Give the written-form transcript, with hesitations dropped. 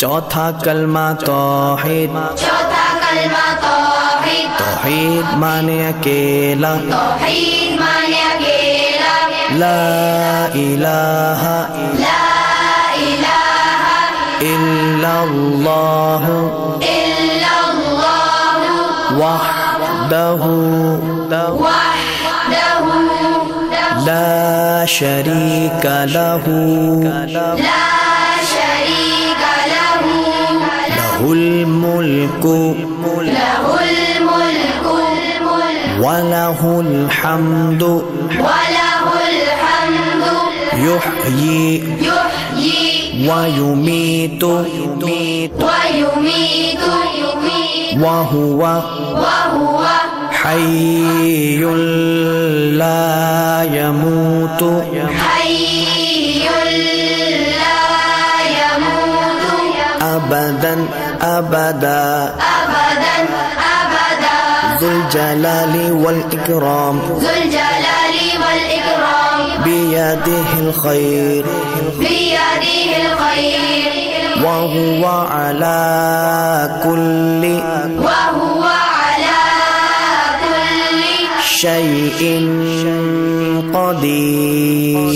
चौथा कलमा तौहीद। चौथा कलमा तौहीद। तौहीद माने अकेला। तौहीद माने अकेला। ला इलाहा इल्लल्लाह वहदहु ला शरीका लहू लहुल मुल्कु वलहुल हम्दु युह्यी वयुमीतु वहुवा हय्युल ला यमूतु अबदन अबदा ज़ुल जलाली वल इकराम बियदिहिल खैर वहुवा अला कुल्ली शैइन क़दीर।